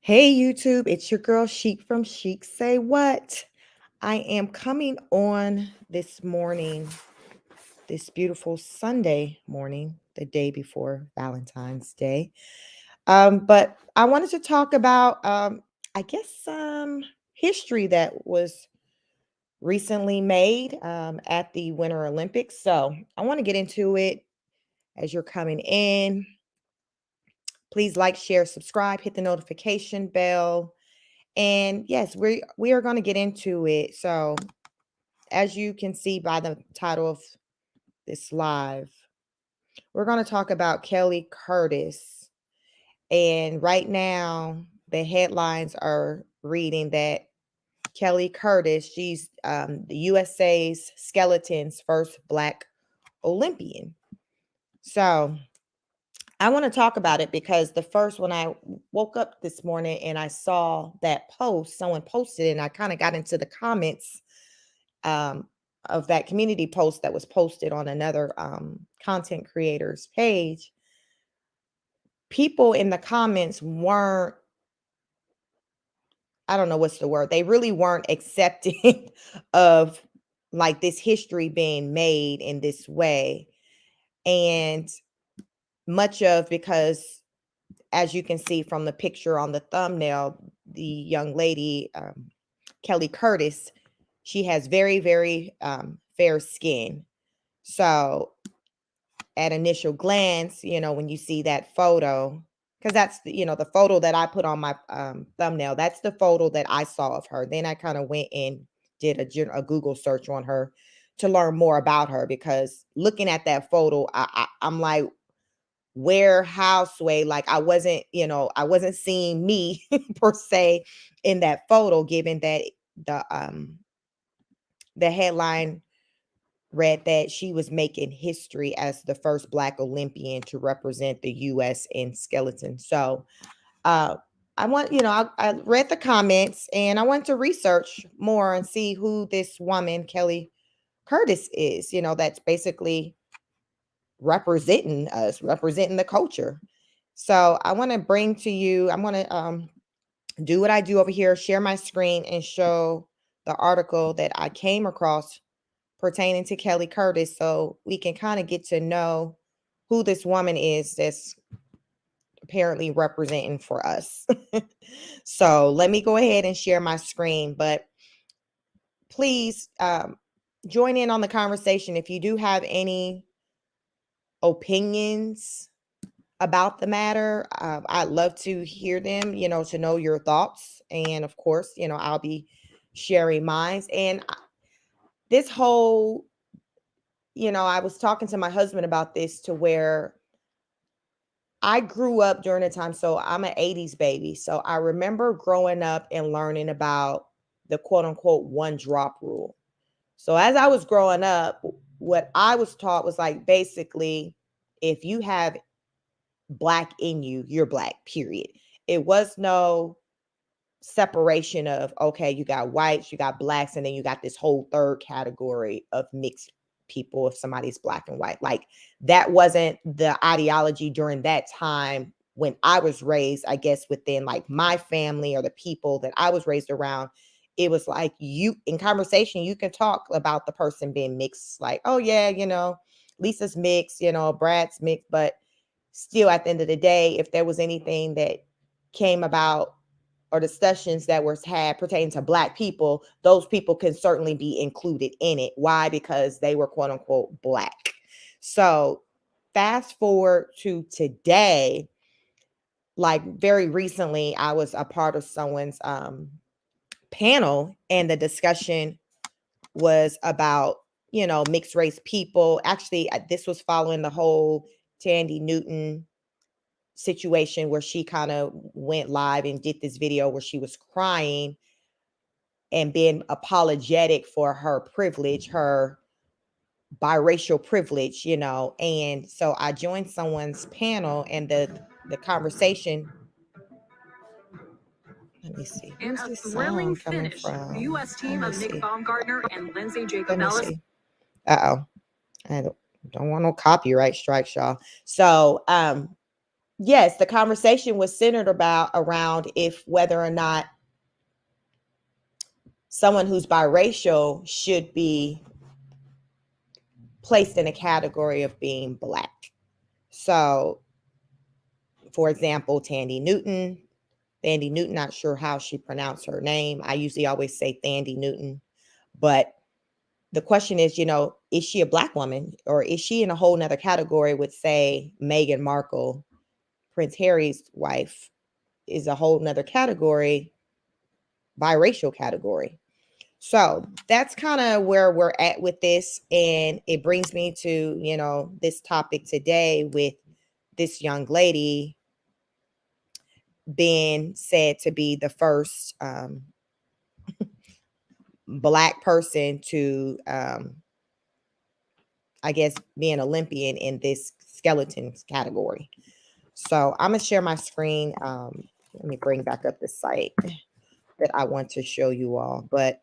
Hey YouTube, it's your girl Chic from Chic Say What. I am coming on this morning, this beautiful Sunday morning, the day before Valentine's Day. But I wanted to talk about, I guess, some history that was recently made at the Winter Olympics. So I want to get into it as you're coming in. Please like, share, subscribe, hit the notification bell. And yes, we are going to get into it. So, as you can see by the title of this live, we're going to talk about Kelly Curtis. And right now, the headlines are reading that Kelly Curtis, she's the USA's skeleton's first Black Olympian. So, I want to talk about it because when I woke up this morning and I saw that post, someone posted it, and I kind of got into the comments um, of that community post that was posted on another content creator's page. People in the comments weren't, I don't know what's the word, they really weren't accepting of like this history being made in this way. And much of because as you can see from the picture on the thumbnail, the young lady, Kelly Curtis, she has very, very fair skin. So at initial glance, when you see that photo, because that's the photo that I put on my thumbnail, that's the photo that I saw of her. Then I kind of went and did a Google search on her to learn more about her, because looking at that photo, I'm like, where, how, sway, like I wasn't seeing me per se in that photo, given that the headline read that she was making history as the first Black Olympian to represent the US in skeleton. So uh I read the comments and I went to research more and see who this woman Kelly Curtis is, that's basically representing us, representing the culture. So I want to bring to you, I'm going to do what I do over here, share my screen and show the article that I came across pertaining to Kelly Curtis, so we can kind of get to know who this woman is that's apparently representing for us. So let me go ahead and share my screen, but please join in on the conversation if you do have any opinions about the matter. I'd love to hear them, to know your thoughts. And of course, I'll be sharing mine. And this whole, I was talking to my husband about this, to where I grew up during a time. So I'm an 80s baby. So I remember growing up and learning about the quote unquote one drop rule. So as I was growing up, what I was taught was like, basically, if you have Black in you, you're Black, period. It was no separation of, okay, you got whites, you got Blacks, and then you got this whole third category of mixed people if somebody's Black and white. Like, that wasn't the ideology during that time when I was raised, I guess, within like my family or the people that I was raised around. It was like, you in conversation, you can talk about the person being mixed, like, oh yeah, Lisa's mixed, Brad's mixed, but still at the end of the day, if there was anything that came about or discussions that were had pertaining to Black people, those people can certainly be included in it. Why? Because they were quote unquote Black. So fast forward to today, like very recently, I was a part of someone's panel, and the discussion was about, mixed race people. Actually, this was following the whole Tandy Newton situation, where she kind of went live and did this video where she was crying and being apologetic for her privilege, her biracial privilege, And so I joined someone's panel, and the conversation. Let me see. Who's this sound coming from? The U.S. team of Nick Baumgartner and Lindsay Jacobellis. Uh-oh. I don't want no copyright strikes, y'all. So yes, the conversation was centered about around if whether or not someone who's biracial should be placed in a category of being black. So, for example, Thandie Newton, not sure how she pronounced her name. I usually always say Thandie Newton, but the question is, is she a black woman or is she in a whole nother category with, say, Meghan Markle, Prince Harry's wife, is a whole nother category, biracial category. So that's kind of where we're at with this. And it brings me to, this topic today with this young lady being said to be the first black person to, I guess, be an Olympian in this skeletons category. So I'm going to share my screen. Let me bring back up the site that I want to show you all. But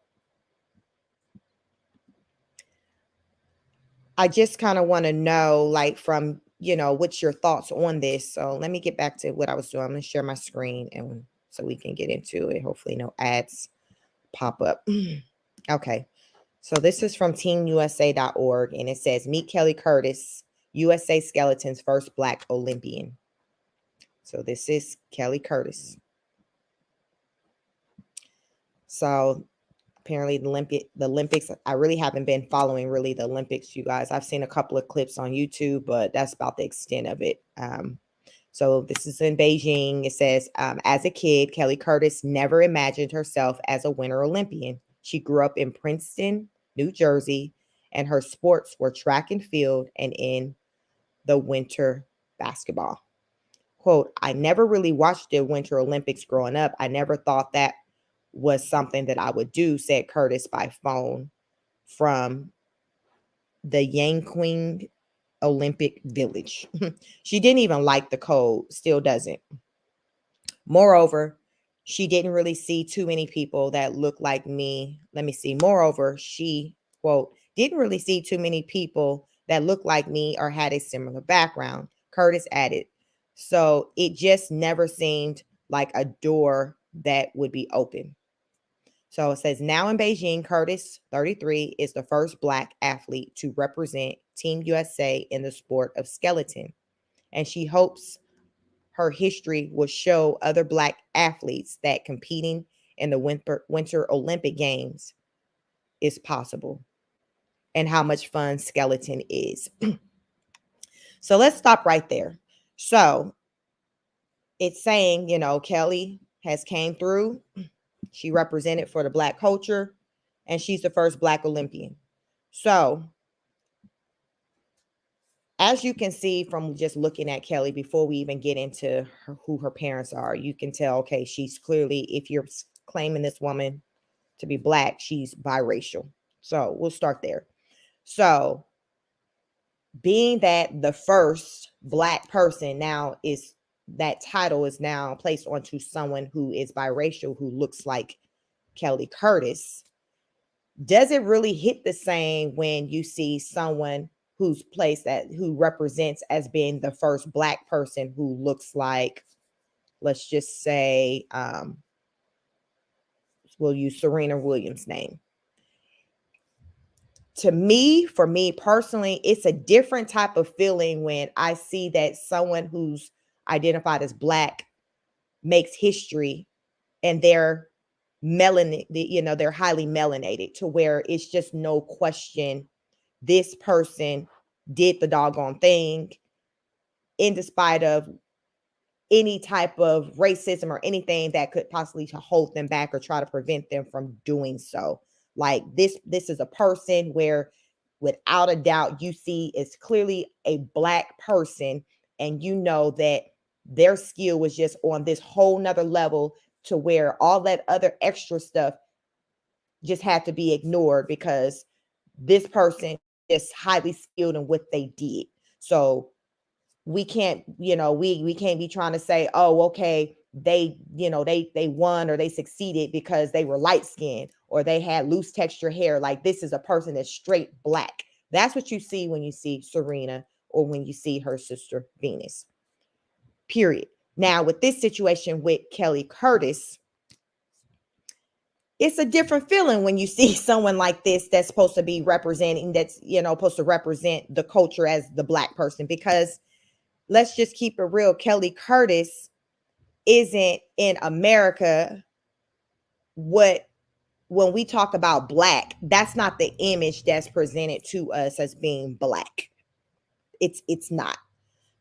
I just kind of want to know, like, from, what's your thoughts on this? So let me get back to what I was doing. I'm going to share my screen and so we can get into it. Hopefully no ads pop up. Okay. So this is from teamusa.org and it says, meet Kelly Curtis, USA Skeleton's first Black Olympian. So this is Kelly Curtis. So apparently the Olympics, I really haven't been following really the Olympics, you guys. I've seen a couple of clips on YouTube, but that's about the extent of it. So this is in Beijing. It says, as a kid, Kelly Curtis never imagined herself as a Winter Olympian. She grew up in Princeton, New Jersey, and her sports were track and field and in the winter basketball. Quote, I never really watched the Winter Olympics growing up. I never thought that was something that I would do, said Curtis by phone from the Yangqing Olympic Village. She didn't even like the cold, still doesn't. Moreover, she didn't really see too many people that looked like me. Let me see. Moreover, she, quote, didn't really see too many people that looked like me or had a similar background, Curtis added. So it just never seemed like a door that would be open. So it says, now in Beijing, Curtis, 33, is the first Black athlete to represent Team USA in the sport of skeleton. And she hopes her history will show other Black athletes that competing in the Winter Olympic Games is possible and how much fun skeleton is. So let's stop right there. So it's saying, Kelly has came through. She represented for the Black culture, and she's the first Black Olympian. So as you can see from just looking at Kelly before we even get into who her parents are, you can tell, okay, she's clearly, if you're claiming this woman to be Black, she's biracial. So we'll start there. So being that the first Black person now is, that title is now placed onto someone who is biracial, who looks like Kelly Curtis, does it really hit the same when you see someone who's placed who represents as being the first Black person who looks like, let's just say, we'll use Serena Williams' name. To me, for me personally, it's a different type of feeling when I see that someone who's identified as Black makes history and they're they're highly melanated to where it's just no question this person did the doggone thing in despite of any type of racism or anything that could possibly hold them back or try to prevent them from doing so. Like this is a person where without a doubt you see is clearly a Black person, and you know that their skill was just on this whole nother level to where all that other extra stuff just had to be ignored because this person is highly skilled in what they did. So we can't, we can't be trying to say, oh, okay, they won or they succeeded because they were light skinned or they had loose texture hair. Like this is a person that's straight Black. That's what you see when you see Serena or when you see her sister Venus. period. Now, with this situation with Kelly Curtis, it's a different feeling when you see someone like this that's supposed to be representing, that's, supposed to represent the culture as the Black person. Because let's just keep it real, Kelly Curtis isn't in America what, when we talk about Black, that's not the image that's presented to us as being Black. It's not.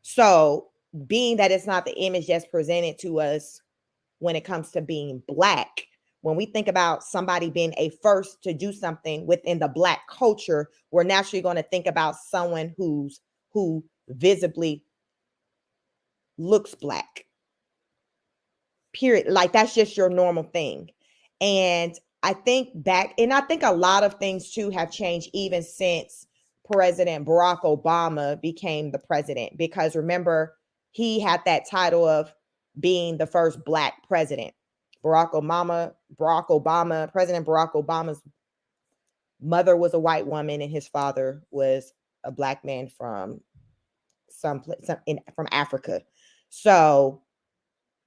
So being that it's not the image that's presented to us when it comes to being Black, when we think about somebody being a first to do something within the Black culture, we're naturally going to think about someone who visibly looks Black. Period. Like, that's just your normal thing. And I think a lot of things too have changed even since President Barack Obama became the president, because remember, he had that title of being the first Black president. President Barack Obama's mother was a white woman and his father was a Black man from from Africa. So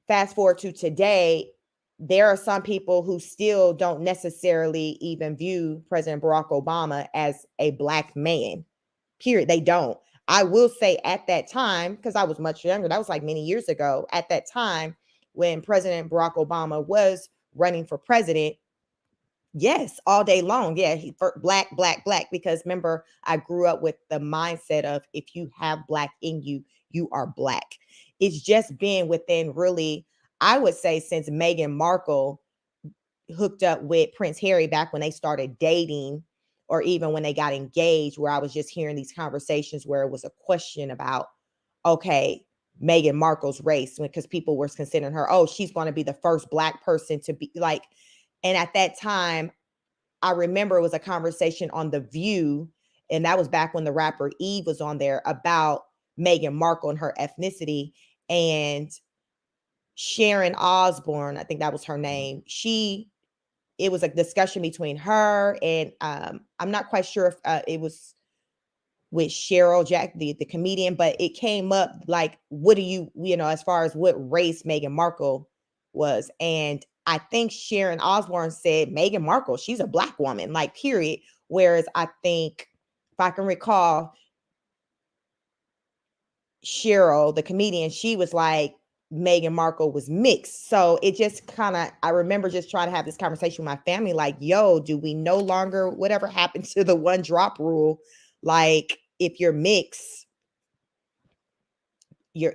fast forward to today, there are some people who still don't necessarily even view President Barack Obama as a Black man. Period. They don't. I will say at that time, because I was much younger, that was like many years ago, at that time when President Barack Obama was running for president, yes, all day long. Yeah, he Black, Black, Black. Because remember, I grew up with the mindset of if you have Black in you, you are Black. It's just been within, really, I would say, since Meghan Markle hooked up with Prince Harry back when they started dating, or even when they got engaged, where I was just hearing these conversations where it was a question about, okay, Meghan Markle's race, because people were considering her, oh, she's going to be the first Black person to be like, and at that time, I remember it was a conversation on The View, and that was back when the rapper Eve was on there, about Meghan Markle and her ethnicity. And Sharon Osbourne, I think that was her name, it was a discussion between her and I'm not quite sure if it was with Cheryl Jack, the comedian, but it came up like, what do you as far as what race Meghan Markle was. And I think Sharon Osbourne said Meghan Markle, she's a Black woman, like, period. Whereas I think, if I can recall, Cheryl, the comedian, she was like, Meghan Markle was mixed. So it just kind of, I remember just trying to have this conversation with my family, like, yo, do we no longer, whatever happened to the one drop rule? Like, if you're mixed, your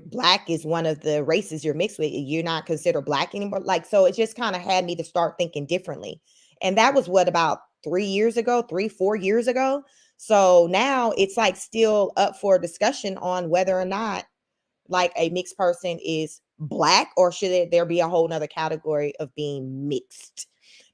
Black is one of the races you're mixed with, you're not considered Black anymore. Like, so it just kind of had me to start thinking differently. And that was what, about 4 years ago. So now it's like still up for discussion on whether or not, like, a mixed person is Black, or should there be a whole nother category of being mixed?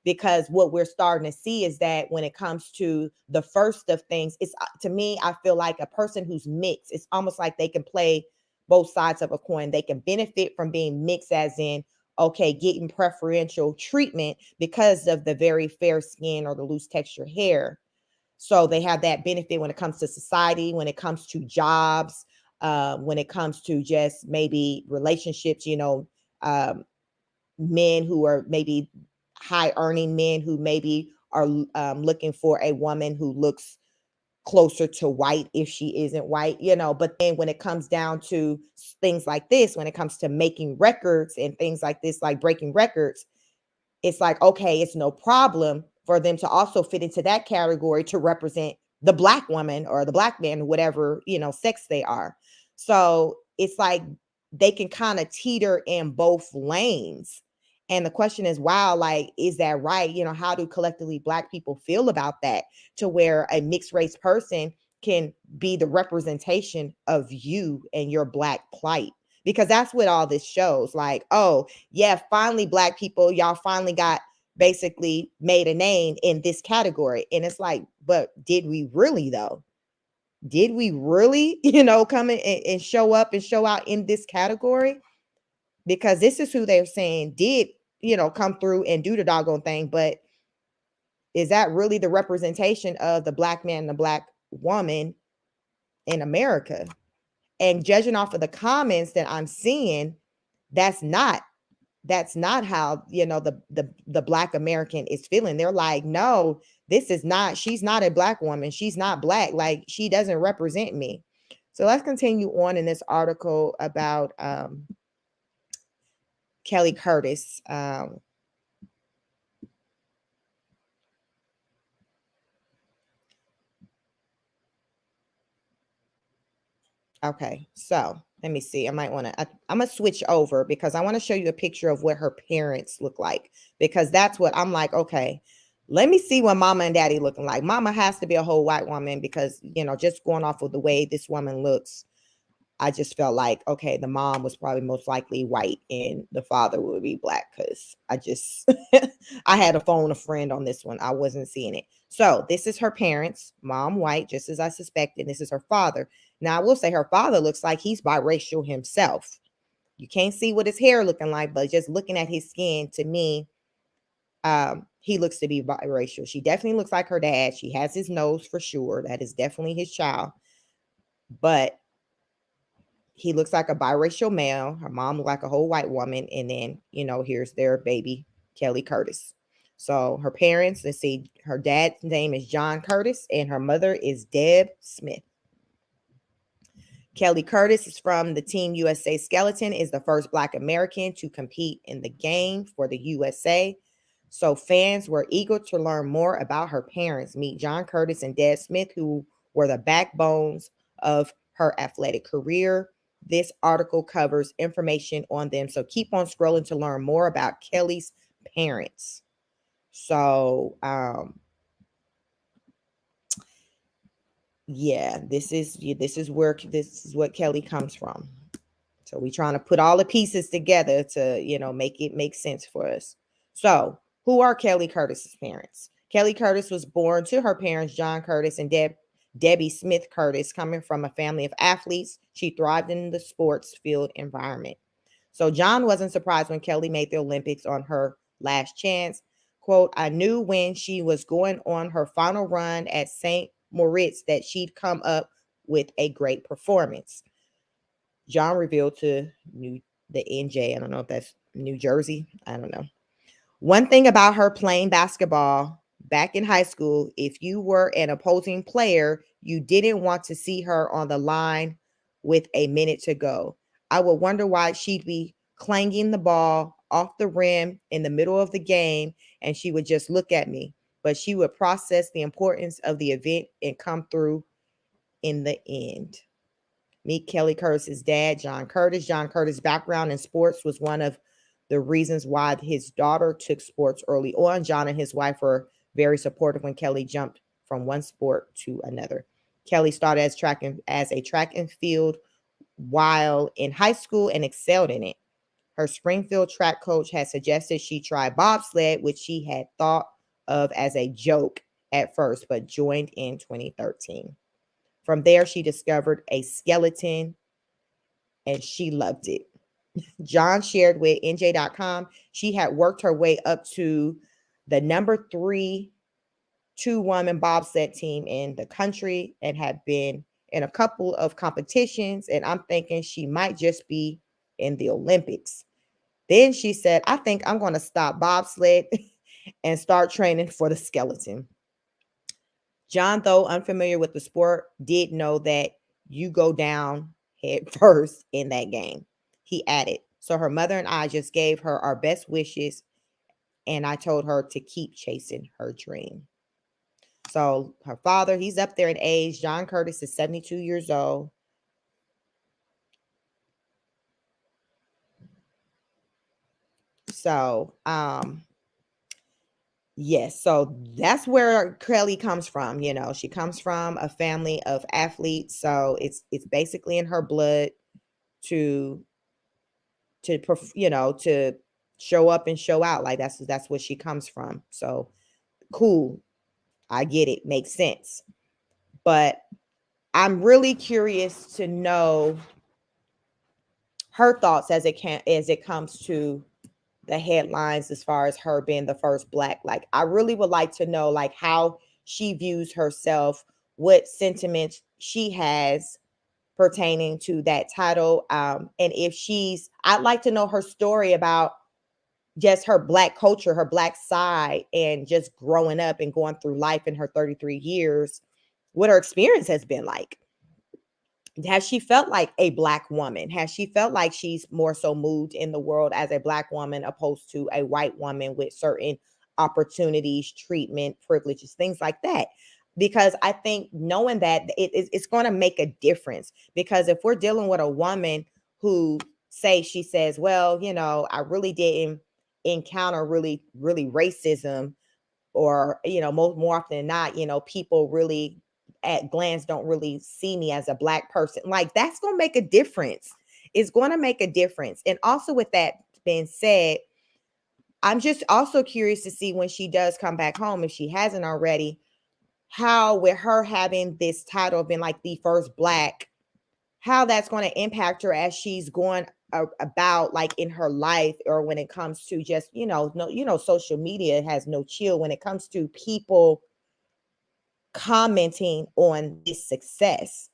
Because what we're starting to see is that when it comes to the first of things, it's, to me, I feel like a person who's mixed, it's almost like they can play both sides of a coin. They can benefit from being mixed, as in, okay, getting preferential treatment because of the very fair skin or the loose texture hair. So they have that benefit when it comes to society, when it comes to jobs, when it comes to just maybe relationships, men who are maybe high earning men who maybe are looking for a woman who looks closer to white if she isn't white, but then when it comes down to things like this, when it comes to making records and things like this, like breaking records, it's like, okay, it's no problem for them to also fit into that category to represent the Black woman or the Black man, whatever, sex they are. So it's like they can kind of teeter in both lanes. And the question is, wow, like, is that right? How do collectively Black people feel about that, to where a mixed race person can be the representation of you and your Black plight? Because that's what all this shows. Like, oh, yeah, finally, Black people, y'all finally got basically made a name in this category. And it's like, but did we really, though? Did we really, come in and show up and show out in this category? Because this is who they're saying did, come through and do the doggone thing. But is that really the representation of the Black man and the Black woman in America? And judging off of the comments that I'm seeing, that's not how, the Black American is feeling. They're like, no, this is not, she's not a Black woman, she's not Black, like she doesn't represent me. So let's continue on in this article about Kelly Curtis. Okay, so let me see. I might want to, I'm going to switch over because I want to show you a picture of what her parents look like, because that's what I'm like, okay, let me see what mama and daddy looking like. Mama has to be a whole white woman because, just going off of the way this woman looks, I just felt like, okay, the mom was probably most likely white and the father would be Black, because I just, I had to phone a friend on this one. I wasn't seeing it. So this is her parents, mom white, just as I suspected. This is her father. Now I will say her father looks like he's biracial himself. You can't see what his hair looking like, but just looking at his skin, to me, he looks to be biracial. She definitely looks like her dad. She has his nose for sure. That is definitely his child. But he looks like a biracial male. Her mom looked like a whole white woman. And then, here's their baby, Kelly Curtis. So her parents, let's see, her dad's name is John Curtis and her mother is Deb Smith. Kelly Curtis is from the Team USA Skeleton, is the first Black American to compete in the game for the USA. So fans were eager to learn more about her parents. Meet John Curtis and Deb Smith, who were the backbones of her athletic career. This article covers information on them, so keep on scrolling to learn more about Kelly's parents. So, yeah, this is what Kelly comes from. So we're trying to put all the pieces together to, make it make sense for us. So, who are Kelly Curtis's parents? Kelly Curtis was born to her parents, John Curtis and Debbie Smith Curtis, coming from a family of athletes. She thrived in the sports field environment. So John wasn't surprised when Kelly made the Olympics on her last chance. Quote, I knew when she was going on her final run at St. Moritz that she'd come up with a great performance. John revealed to the NJ. I don't know if that's New Jersey. I don't know. One thing about her playing basketball back in high school, if you were an opposing player, you didn't want to see her on the line with a minute to go. I would wonder why she'd be clanging the ball off the rim in the middle of the game, and she would just look at me. But she would process the importance of the event and come through in the end. Meet Kelly Curtis's dad, John Curtis. John Curtis' background in sports was one of the reasons why his daughter took sports early on. John and his wife were very supportive when Kelly jumped from one sport to another. Kelly started as a track and field while in high school and excelled in it. Her Springfield track coach had suggested she try bobsled, which she had thought of as a joke at first, but joined in 2013. From there, she discovered a skeleton and she loved it. John shared with NJ.com she had worked her way up to the number 3 two-woman bobsled team in the country and had been in a couple of competitions. And I'm thinking she might just be in the Olympics. Then she said, I think I'm going to stop bobsled and start training for the skeleton. John, though unfamiliar with the sport, did know that you go down head first in that game. He added, so her mother and I just gave her our best wishes, and I told her to keep chasing her dream. So her father, he's up there in age. John Curtis is 72 years old. So, yes, so that's where Kelly comes from. She comes from a family of athletes, so it's basically in her blood to to show up and show out. Like that's what she comes from. So cool, I get it, makes sense. But I'm really curious to know her thoughts as it comes to the headlines, as far as her being the first Black. Like, I really would like to know, like, how she views herself, what sentiments she has pertaining to that title. And if I'd like to know her story about just her Black culture, her Black side, and just growing up and going through life in her 33 years, what her experience has been like. Has she felt like a Black woman? Has she felt like she's more so moved in the world as a Black woman opposed to a white woman with certain opportunities, treatment, privileges, things like that? Because I think knowing that it's going to make a difference. Because if we're dealing with a woman who she says, well, I really didn't encounter really racism, or more often than not, people really at glance don't really see me as a Black person, like that's going to make a difference. It's going to make a difference. And also, with that being said, I'm just also curious to see when she does come back home, if she hasn't already, how with her having this title of being like the first Black, how that's going to impact her as she's going about like in her life, or when it comes to just social media has no chill when it comes to people commenting on this success.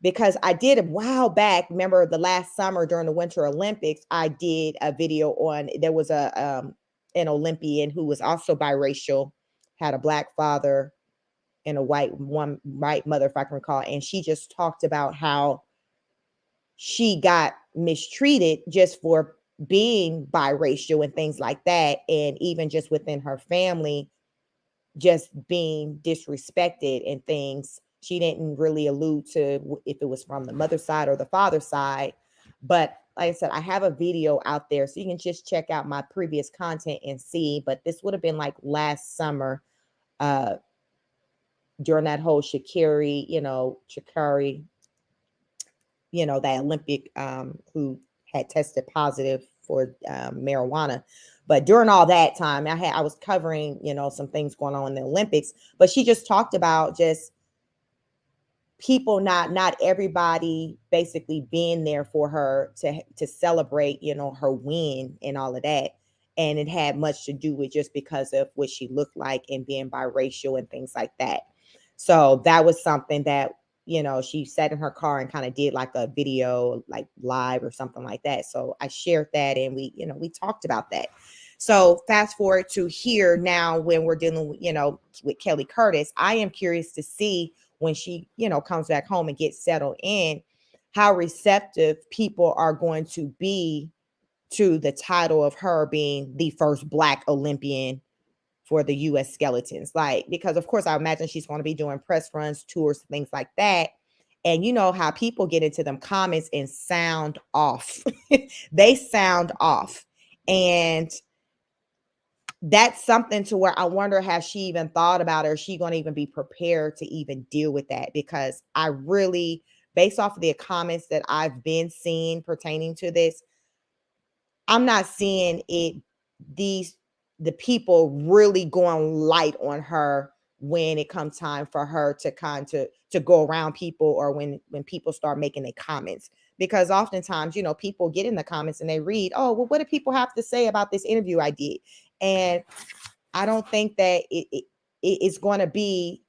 Because I did a while back, remember the last summer during the Winter Olympics, I did a video on, there was an Olympian who was also biracial, had a Black father and a white mother, if I can recall, and she just talked about how she got mistreated just for being biracial and things like that, and even just within her family, just being disrespected and things. She didn't really allude to if it was from the mother side or the father side. But like I said, I have a video out there, so you can just check out my previous content and see. But this would have been like last summer, during that whole Sha'Carri, that Olympic, who had tested positive for marijuana. But during all that time, I was covering, some things going on in the Olympics. But she just talked about just people, not everybody basically being there for her to celebrate, her win and all of that. And it had much to do with just because of what she looked like and being biracial and things like that. So that was something that, she sat in her car and kind of did like a video, like live or something like that. So I shared that, and we talked about that. So fast forward to here now, when we're dealing with, with Kelly Curtis, I am curious to see when she, comes back home and gets settled in, how receptive people are going to be to the title of her being the first Black Olympian for the U.S. Skeletons. Like, because of course I imagine she's going to be doing press runs, tours, things like that. And you know how people get into them comments and sound off. They sound off. And that's something to where I wonder, has she even thought about it, or is she going to even be prepared to even deal with that? Because I really, based off of the comments that I've been seeing pertaining to this, I'm not seeing the people really going light on her when it comes time for her to go around people, or when people start making their comments. Because oftentimes, people get in the comments and they read, oh, well, what do people have to say about this interview I did? And I don't think that it's going to be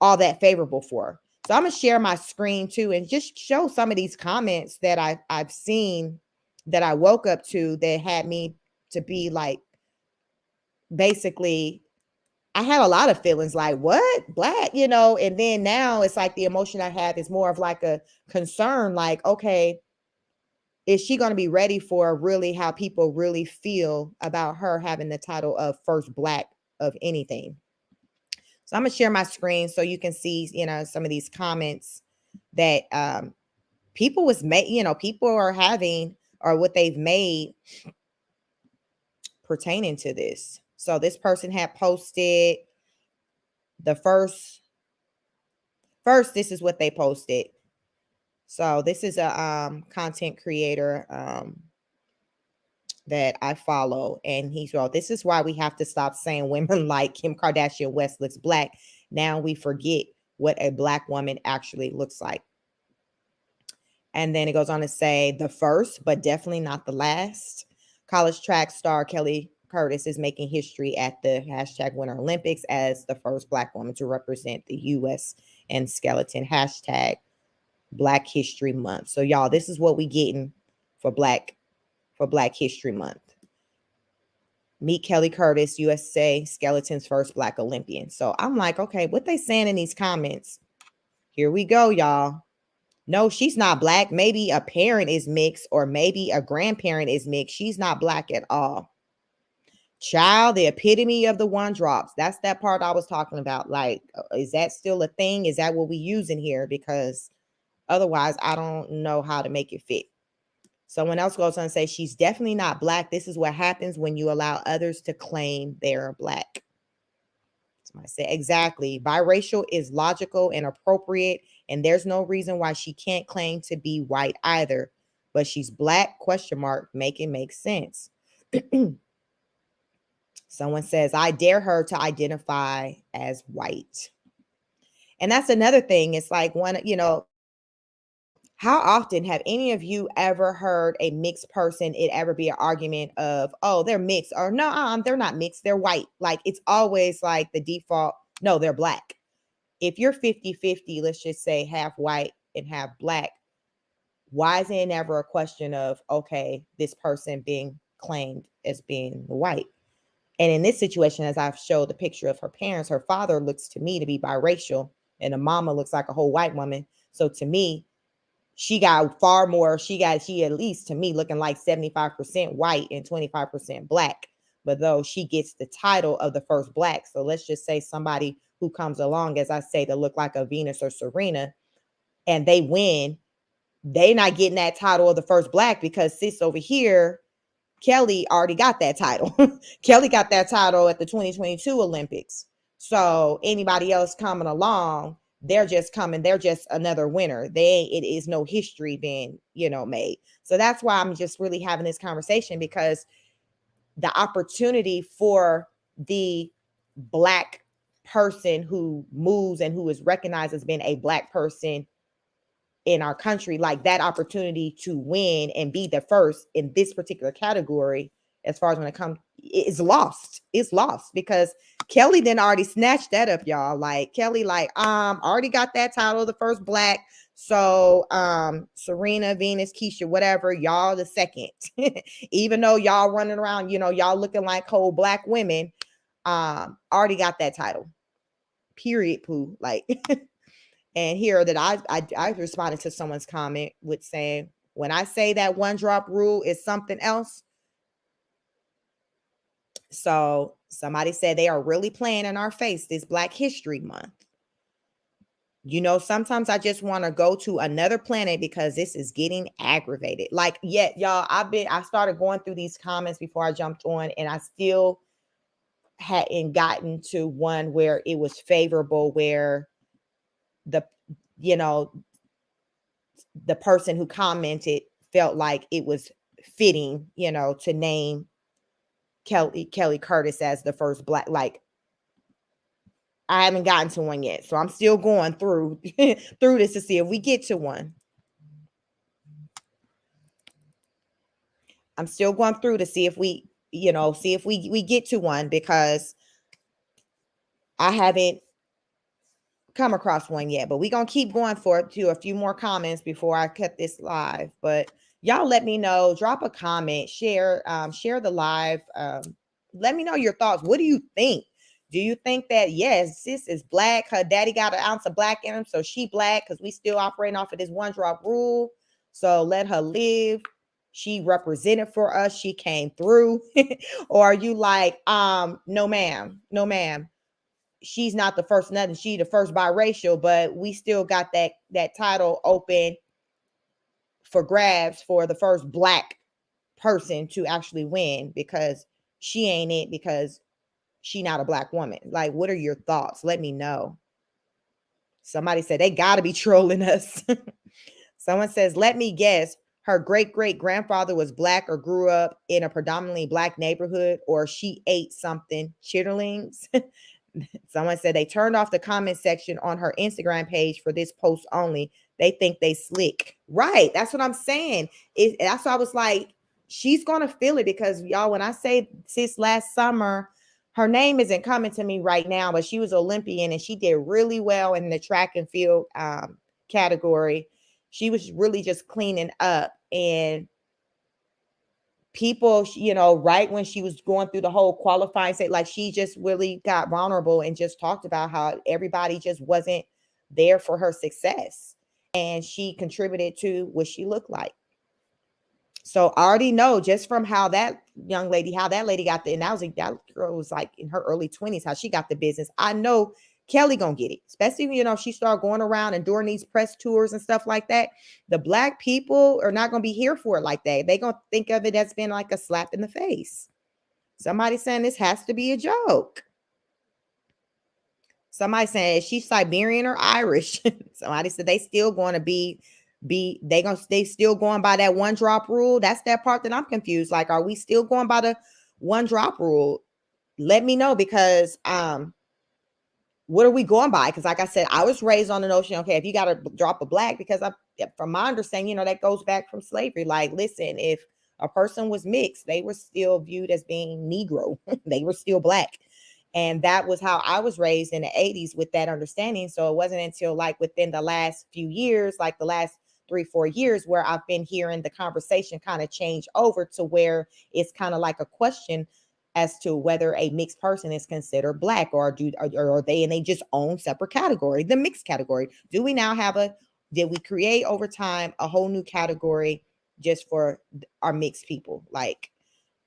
all that favorable for her. So I'm going to share my screen too and just show some of these comments that I've seen, that I woke up to, that had me to be like, basically, I had a lot of feelings like, what? Black, and then now it's like the emotion I have is more of like a concern, like, okay, is she going to be ready for really how people really feel about her having the title of first Black of anything? So I'm going to share my screen so you can see, some of these comments that people people are having, or what they've made pertaining to this. So this person had posted the first, this is what they posted. So this is a content creator that I follow, and he wrote, "This is why we have to stop saying women like Kim Kardashian West looks Black. Now we forget what a Black woman actually looks like." And then it goes on to say, "The first, but definitely not the last. College track star Kelly Curtis is making history at the #Winter Olympics as the first Black woman to represent the U.S. and skeleton hashtag." Black History Month. So y'all, this is what we getting for Black History Month. Meet Kelly Curtis, USA Skeleton's first Black Olympian. So I'm like, okay, what they saying in these comments? Here we go, y'all. No, she's not Black. Maybe a parent is mixed or maybe a grandparent is mixed. She's not Black at all. Child, the epitome of the one drops. That's that part I was talking about. Like, is that still a thing? Is that what we use in here? Because otherwise, I don't know how to make it fit. Someone else goes on and say, she's definitely not Black. This is what happens when you allow others to claim they're Black. Somebody said, exactly. Biracial is logical and appropriate, and there's no reason why she can't claim to be white either. But she's Black, ? Make it make sense. Someone says, I dare her to identify as white. And that's another thing. It's like how often have any of you ever heard a mixed person, it ever be an argument of, oh, they're mixed, or no, they're not mixed, they're white. Like, it's always like the default, no, they're Black. If you're 50-50, let's just say half white and half Black, why is it never a question of, okay, this person being claimed as being white? And in this situation, as I've showed the picture of her parents, her father looks to me to be biracial and the mama looks like a whole white woman. So to me, she got far more, she at least to me looking like 75% white and 25% Black. But though she gets the title of the first Black. So let's just say somebody who comes along, as I say, to look like a Venus or Serena, and they win, they not getting that title of the first Black because sis over here, Kelly already got that title. Kelly got that title at the 2022 Olympics. So anybody else coming along, they're just another winner. It is no history being, made. So that's why I'm just really having this conversation, because the opportunity for the Black person who moves and who is recognized as being a Black person in our country, like that opportunity to win and be the first in this particular category, as far as when it comes, is lost. It's lost because Kelly then already snatched that up, y'all. Like Kelly, already got that title, the first Black. So Serena, Venus, Keisha, whatever, y'all the second. Even though y'all running around, y'all looking like whole Black women, already got that title. Period, poo. Like and here that I responded to someone's comment with saying, when I say that one drop rule is something else. So somebody said they are really playing in our face this Black History Month. Sometimes I just want to go to another planet because this is getting aggravated. Like, yeah, y'all, I started going through these comments before I jumped on, and I still hadn't gotten to one where it was favorable, where the person who commented felt like it was fitting, to name Kelly Curtis as the first Black. Like, I haven't gotten to one yet, so I'm still going through through this to see if we get to one. I'm still going through to see if we get to one, because I haven't come across one yet. But we're gonna keep going to a few more comments before I cut this live. But y'all let me know, drop a comment, share the live. Let me know your thoughts. What do you think? Do you think that, yes, sis is Black, her daddy got an ounce of Black in him, so she Black, because we still operating off of this one drop rule? So let her live. She represented for us. She came through. Or are you like, no ma'am, she's not the first nothing, she the first biracial, but we still got that title open for grabs for the first Black person to actually win, because she ain't it, because she not a Black woman? Like, what are your thoughts? Let me know. Somebody said they got to be trolling us. Someone says, let me guess, her great-great-grandfather was Black or grew up in a predominantly Black neighborhood, or she ate something, chitterlings. Someone said they turned off the comment section on her Instagram page for this post only. They think they slick. Right. That's what I'm saying. That's why I was like, she's going to feel it, because y'all, when I say sis last summer, her name isn't coming to me right now, but she was Olympian and she did really well in the track and field category. She was really just cleaning up. And people, you know, right when she was going through the whole qualifying state, like she just really got vulnerable and just talked about how everybody just wasn't there for her success. And she contributed to what she looked like. So I already know just from how that young lady, how that lady got the, and that was that girl was like in her early 20s, how she got the business. I know Kelly gonna get it, especially you know if she start going around and doing these press tours and stuff like that. The black people are not gonna be here for it like that. They gonna think of it as being like a slap in the face. Somebody saying this has to be a joke. Somebody saying she's Siberian or Irish. Somebody said they still going to they still going by that one drop rule. That's that part that I'm confused. Like, are we still going by the one drop rule? Let me know because what are we going by? Because like I said, I was raised on the notion, okay, if you got to drop a black, because from my understanding, you know, that goes back from slavery. Like, listen, if a person was mixed, they were still viewed as being Negro. They were still black. And that was how I was raised in the 80s with that understanding. So it wasn't until like within the last few years, like the last 3-4 years, where I've been hearing the conversation kind of change over to where it's kind of like a question as to whether a mixed person is considered black, or are they in a just own separate category, the mixed category. Do we now have did we create over time a whole new category just for our mixed people? Like,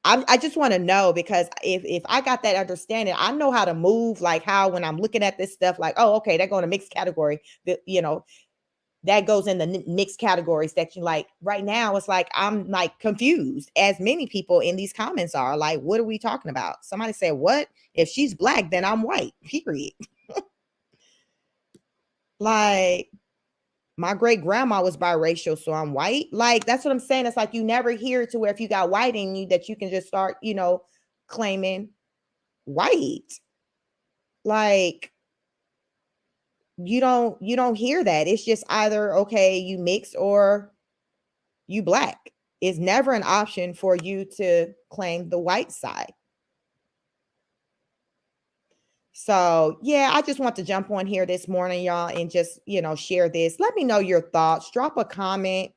I just want to know, because if I got that understanding, I know how to move, like how when I'm looking at this stuff, like, oh, okay, they're going to mixed category. You know, that goes in the mixed category section. Like right now, it's like I'm like confused, as many people in these comments are. Like, what are we talking about? Somebody said, what? If she's black, then I'm white, period. Like, my great grandma was biracial, so I'm white. Like, that's what I'm saying. It's like you never hear it to where if you got white in you, that you can just start, you know, claiming white. Like, you don't hear that. It's just either okay, you mix or you black. It's never an option for you to claim the white side. So, yeah, I just want to jump on here this morning, y'all, and just, you know, share this. Let me know your thoughts. Drop a comment,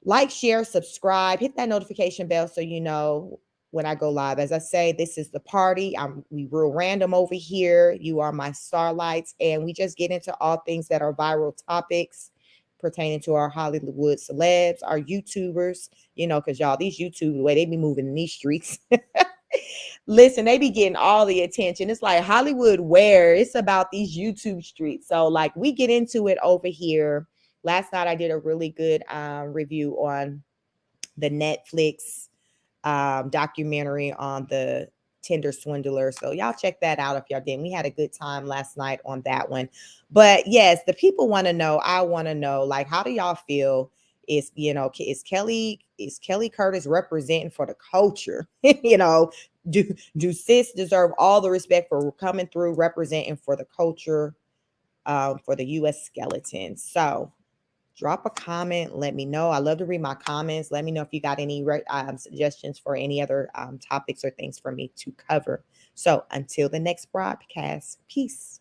like, share, subscribe, hit that notification bell so you know when I go live. As I say, this is the party. We real random over here. You are my starlights, and we just get into all things that are viral topics pertaining to our Hollywood celebs, our YouTubers, you know, because y'all, these YouTube, the way they be moving in these streets. Listen, they be getting all the attention. It's like Hollywood where it's about these YouTube streets. So like we get into it over here. Last night I did a really good review on the Netflix documentary on the Tinder swindler. So y'all check that out if y'all didn't. We had a good time last night on that one. But yes, the people want to know. I want to know, like, how do y'all feel? Is Kelly Curtis representing for the culture? You know, do sis deserve all the respect for coming through representing for the culture, for the U.S. skeleton? So drop a comment. Let me know. I love to read my comments. Let me know if you got any suggestions for any other topics or things for me to cover. So until the next broadcast, peace.